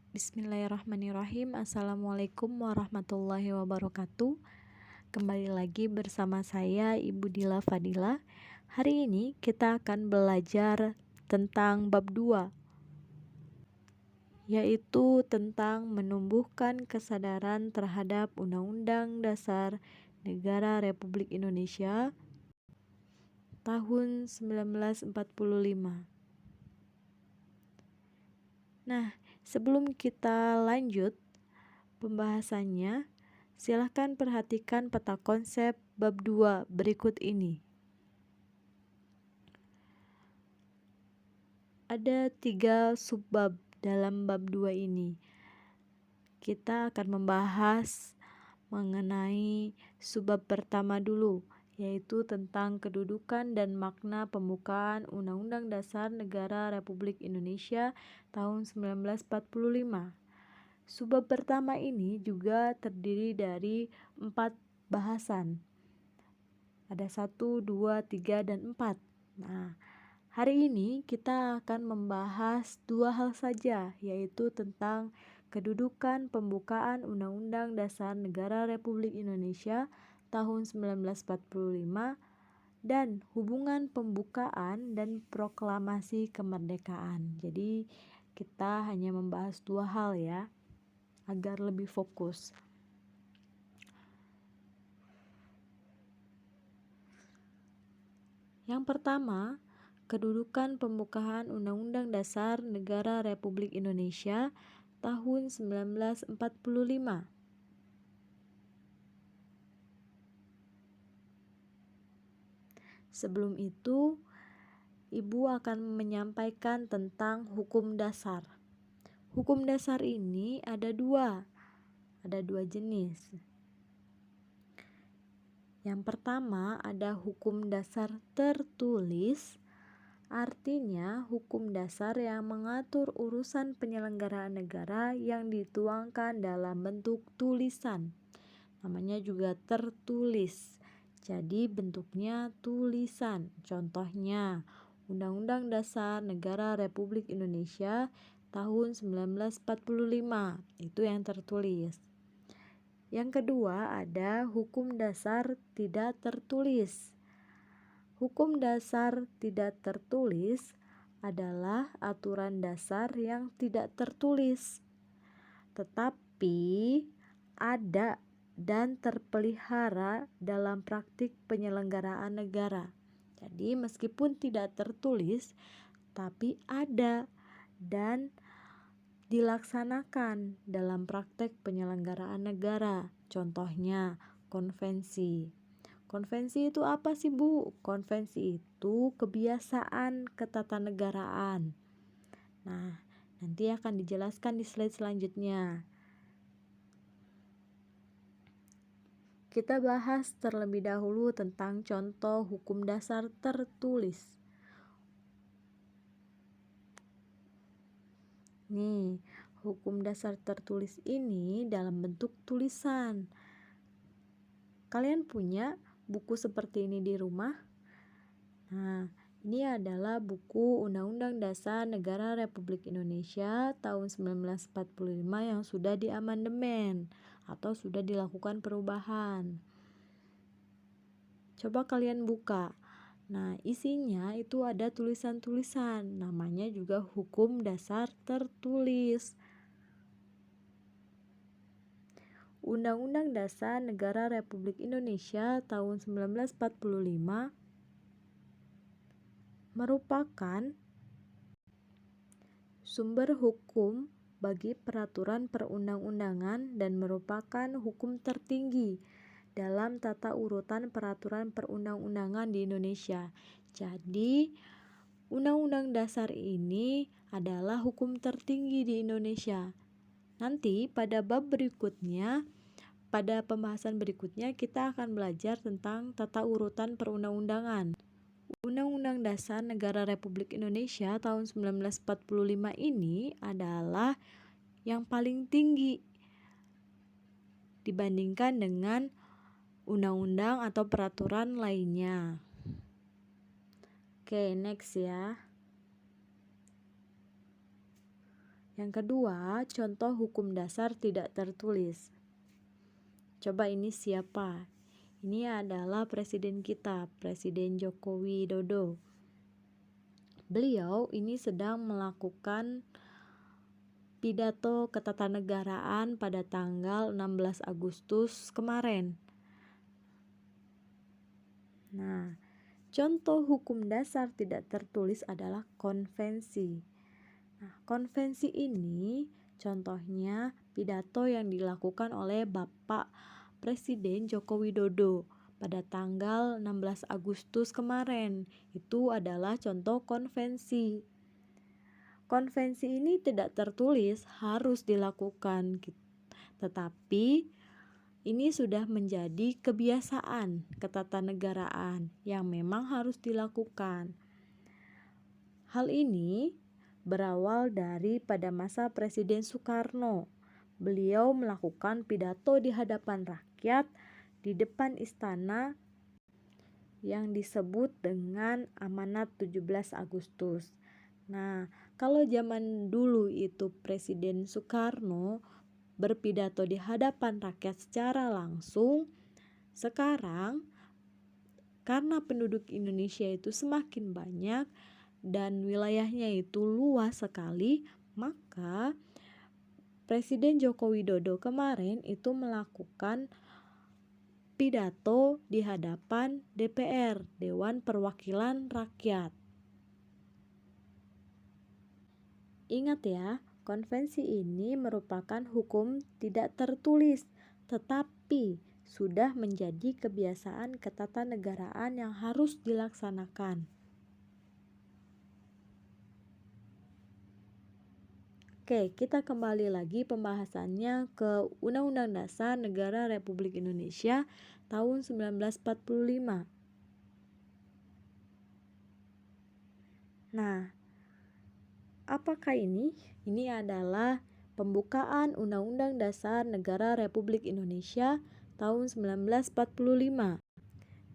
Bismillahirrahmanirrahim. Assalamualaikum warahmatullahi wabarakatuh. Kembali lagi bersama saya Ibu Dila Fadila. Hari ini kita akan belajar tentang bab 2, yaitu tentang menumbuhkan kesadaran terhadap Undang-Undang Dasar Negara Republik Indonesia tahun 1945. Nah, sebelum kita lanjut pembahasannya, silahkan perhatikan peta konsep bab 2 berikut ini. Ada 3 subbab dalam bab 2 ini. Kita akan membahas mengenai subbab pertama dulu, yaitu tentang kedudukan dan makna pembukaan Undang-Undang Dasar Negara Republik Indonesia tahun 1945. Subbab pertama ini juga terdiri dari 4 bahasan. Ada 1, 2, 3, dan 4. Nah, hari ini kita akan membahas 2 hal saja, yaitu tentang kedudukan pembukaan Undang-Undang Dasar Negara Republik Indonesia tahun 1945 dan hubungan pembukaan dan proklamasi kemerdekaan. Jadi kita hanya membahas 2 hal ya, agar lebih fokus. Yang pertama, kedudukan pembukaan Undang-Undang Dasar Negara Republik Indonesia tahun 1945. Sebelum itu, Ibu akan menyampaikan tentang hukum dasar. Hukum dasar ini ada dua jenis. Yang pertama ada hukum dasar tertulis, artinya hukum dasar yang mengatur urusan penyelenggaraan negara yang dituangkan dalam bentuk tulisan. Namanya juga tertulis. Jadi bentuknya tulisan. Contohnya, Undang-Undang Dasar Negara Republik Indonesia tahun 1945. Itu yang tertulis. Yang kedua ada hukum dasar tidak tertulis. Hukum dasar tidak tertulis adalah aturan dasar yang tidak tertulis, tetapi ada dan terpelihara dalam praktik penyelenggaraan negara. Jadi meskipun tidak tertulis, tapi ada dan dilaksanakan dalam praktek penyelenggaraan negara. Contohnya, konvensi. Konvensi itu apa sih, Bu? Konvensi itu kebiasaan ketatanegaraan. Nah, nanti akan dijelaskan di slide selanjutnya. Kita bahas terlebih dahulu tentang contoh hukum dasar tertulis. Nih, hukum dasar tertulis ini dalam bentuk tulisan. Kalian punya buku seperti ini di rumah? Nah, ini adalah buku Undang-Undang Dasar Negara Republik Indonesia tahun 1945 yang sudah diamandemen atau sudah dilakukan perubahan. Coba kalian buka. Nah, isinya itu ada tulisan-tulisan. Namanya juga hukum dasar tertulis. Undang-Undang Dasar Negara Republik Indonesia tahun 1945 merupakan sumber hukum bagi peraturan perundang-undangan dan merupakan hukum tertinggi dalam tata urutan peraturan perundang-undangan di Indonesia. Jadi, Undang-Undang Dasar ini adalah hukum tertinggi di Indonesia. Nanti pada bab berikutnya, pada pembahasan berikutnya kita akan belajar tentang tata urutan perundang-undangan. Undang-Undang Dasar Negara Republik Indonesia tahun 1945 ini adalah yang paling tinggi dibandingkan dengan undang-undang atau peraturan lainnya. Oke, next ya. Yang kedua, contoh hukum dasar tidak tertulis. Coba ini siapa? Ini adalah presiden kita, Presiden Joko Widodo. Beliau ini sedang melakukan pidato ketatanegaraan pada tanggal 16 Agustus kemarin. Nah, contoh hukum dasar tidak tertulis adalah konvensi. Nah, konvensi ini contohnya pidato yang dilakukan oleh Bapak Presiden Joko Widodo pada tanggal 16 Agustus kemarin. Itu adalah contoh konvensi. Konvensi ini tidak tertulis, harus dilakukan, tetapi ini sudah menjadi kebiasaan ketatanegaraan yang memang harus dilakukan. Hal ini berawal dari pada masa Presiden Soekarno. Beliau melakukan pidato di hadapan rakyat di depan istana yang disebut dengan Amanat 17 Agustus. Nah, kalau zaman dulu itu Presiden Soekarno berpidato di hadapan rakyat secara langsung, sekarang karena penduduk Indonesia itu semakin banyak dan wilayahnya itu luas sekali, maka Presiden Joko Widodo kemarin itu melakukan pidato di hadapan DPR, Dewan Perwakilan Rakyat. Ingat ya, konvensi ini merupakan hukum tidak tertulis, tetapi sudah menjadi kebiasaan ketatanegaraan yang harus dilaksanakan. Oke, kita kembali lagi pembahasannya ke Undang-Undang Dasar Negara Republik Indonesia tahun 1945. Nah, apakah ini? Ini adalah pembukaan Undang-Undang Dasar Negara Republik Indonesia tahun 1945.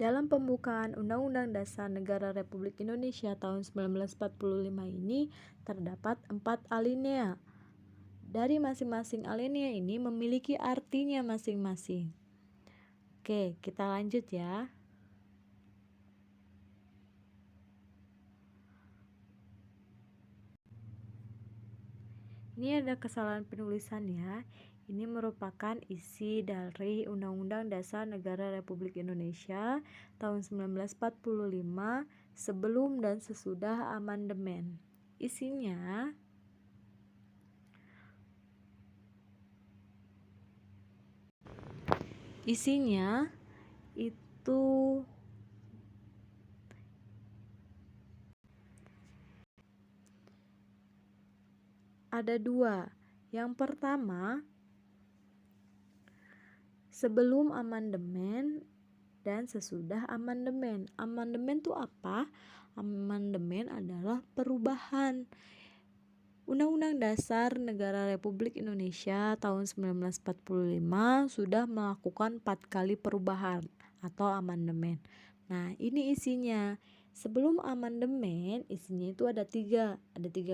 Dalam pembukaan Undang-Undang Dasar Negara Republik Indonesia tahun 1945 ini terdapat 4 alinea. Dari masing-masing alinea ini memiliki artinya masing-masing. Oke, kita lanjut ya. Ini ada kesalahan penulisan ya. Ini merupakan isi dari Undang-Undang Dasar Negara Republik Indonesia tahun 1945 sebelum dan sesudah amandemen. Isinya itu ada 2. Yang pertama, sebelum amandemen dan sesudah amandemen. Amandemen itu apa? Amandemen adalah perubahan. Undang-Undang Dasar Negara Republik Indonesia tahun 1945 sudah melakukan 4 kali perubahan atau amandemen. Nah, ini isinya. Sebelum amandemen, isinya itu ada 3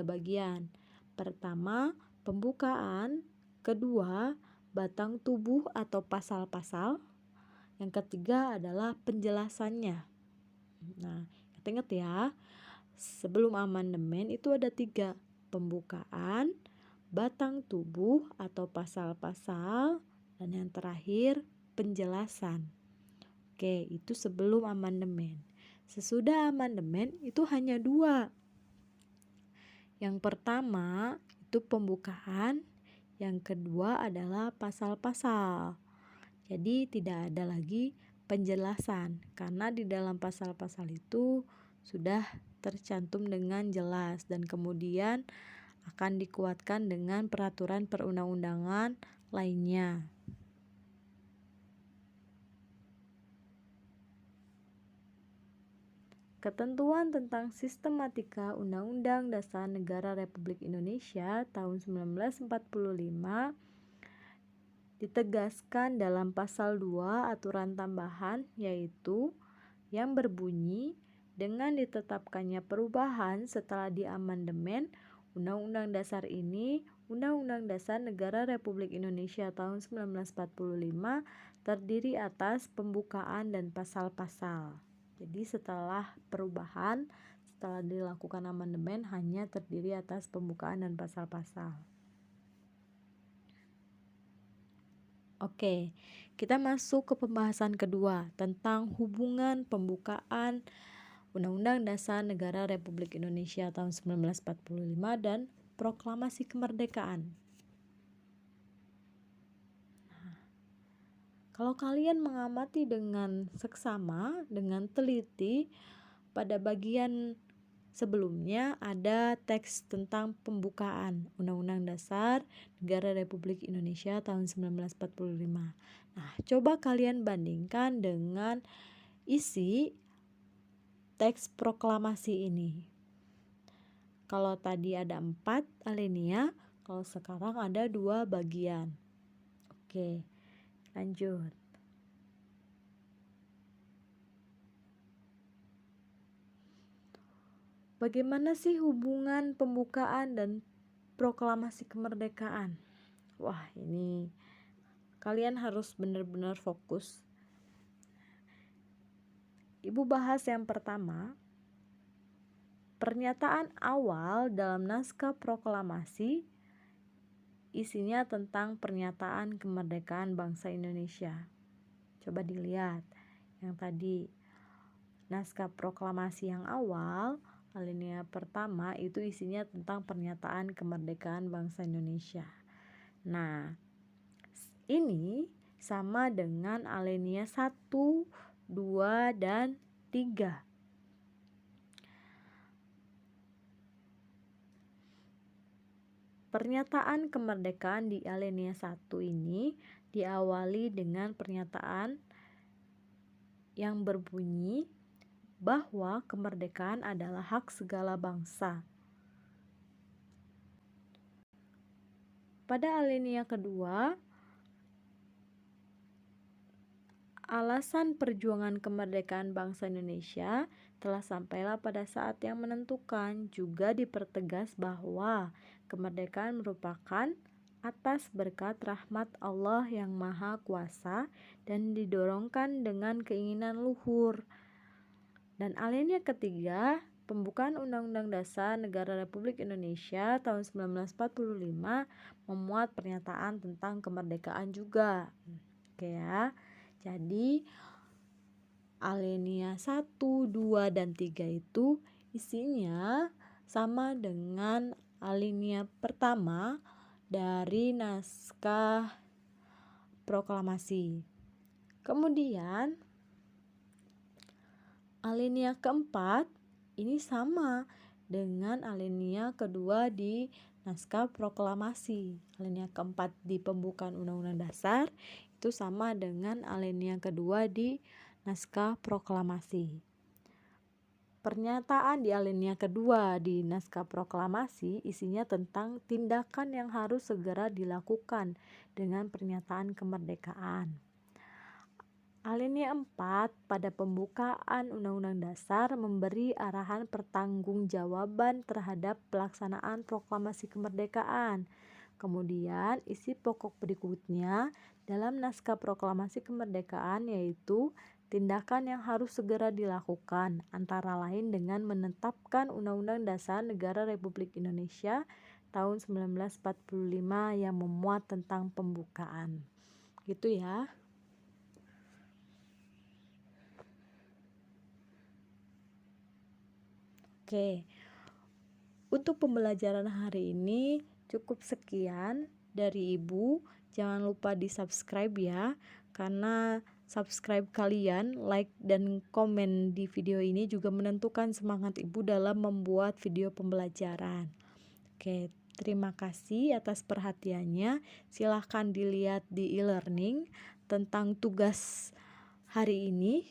bagian. Pertama, pembukaan. Kedua, batang tubuh atau pasal-pasal. Yang ketiga adalah penjelasannya. Nah, ingat ya, sebelum amandemen itu ada 3, pembukaan, batang tubuh atau pasal-pasal, dan yang terakhir penjelasan. Oke, itu sebelum amandemen. Sesudah amandemen itu hanya 2. Yang pertama itu pembukaan, yang kedua adalah pasal-pasal. Jadi tidak ada lagi penjelasan karena di dalam pasal-pasal itu sudah tercantum dengan jelas dan kemudian akan dikuatkan dengan peraturan perundang-undangan lainnya. Ketentuan tentang sistematika Undang-Undang Dasar Negara Republik Indonesia tahun 1945 ditegaskan dalam pasal 2 aturan tambahan, yaitu yang berbunyi dengan ditetapkannya perubahan setelah diamandemen, Undang-Undang Dasar ini, Undang-Undang Dasar Negara Republik Indonesia tahun 1945, terdiri atas pembukaan dan pasal-pasal. Jadi setelah perubahan, setelah dilakukan amandemen, hanya terdiri atas pembukaan dan pasal-pasal. Oke, kita masuk ke pembahasan kedua tentang hubungan pembukaan Undang-Undang Dasar Negara Republik Indonesia tahun 1945 dan Proklamasi Kemerdekaan. Kalau kalian mengamati dengan seksama, dengan teliti, pada bagian sebelumnya ada teks tentang pembukaan Undang-Undang Dasar Negara Republik Indonesia tahun 1945. Nah, coba kalian bandingkan dengan isi teks proklamasi ini. Kalau tadi ada 4 alinea, kalau sekarang ada 2 bagian. Oke, lanjut. Bagaimana sih hubungan pembukaan dan proklamasi kemerdekaan? Wah, ini kalian harus benar-benar fokus. Ibu bahas yang pertama, pernyataan awal dalam naskah proklamasi isinya tentang pernyataan kemerdekaan bangsa Indonesia. Coba dilihat yang tadi, naskah proklamasi yang awal, alinea pertama itu isinya tentang pernyataan kemerdekaan bangsa Indonesia. Nah, ini sama dengan alinea 1, 2, dan 3. Pernyataan kemerdekaan di alinea 1 ini diawali dengan pernyataan yang berbunyi bahwa kemerdekaan adalah hak segala bangsa. Pada alinea kedua, alasan perjuangan kemerdekaan bangsa Indonesia telah sampailah pada saat yang menentukan. Juga dipertegas bahwa kemerdekaan merupakan atas berkat rahmat Allah yang Maha Kuasa dan didorongkan dengan keinginan luhur. Dan alinea ketiga, pembukaan Undang-Undang Dasar Negara Republik Indonesia tahun 1945 memuat pernyataan tentang kemerdekaan juga. Oke ya. Jadi alinea 1, 2, dan 3 itu isinya sama dengan alinea pertama dari naskah proklamasi. Kemudian alinea keempat ini sama dengan alinea kedua di naskah proklamasi. Alinea keempat di pembukaan Undang-Undang Dasar itu sama dengan alinea kedua di naskah proklamasi. Pernyataan di alinea kedua di naskah proklamasi isinya tentang tindakan yang harus segera dilakukan dengan pernyataan kemerdekaan. Alinea 4 pada pembukaan Undang-Undang Dasar memberi arahan pertanggungjawaban terhadap pelaksanaan proklamasi kemerdekaan. Kemudian isi pokok berikutnya dalam naskah proklamasi kemerdekaan yaitu tindakan yang harus segera dilakukan, antara lain dengan menetapkan Undang-Undang Dasar Negara Republik Indonesia tahun 1945 yang memuat tentang pembukaan. Gitu ya. Oke, untuk pembelajaran hari ini cukup sekian dari Ibu. Jangan lupa di subscribe ya, karena subscribe kalian, like, dan komen di video ini juga menentukan semangat Ibu dalam membuat video pembelajaran. Oke, terima kasih atas perhatiannya. Silahkan dilihat di e-learning tentang tugas hari ini.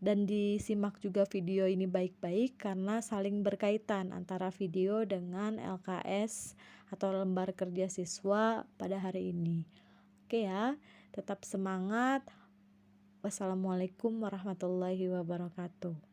Dan disimak juga video ini baik-baik karena saling berkaitan antara video dengan LKS atau lembar kerja siswa pada hari ini. Oke ya, tetap semangat. Wassalamualaikum warahmatullahi wabarakatuh.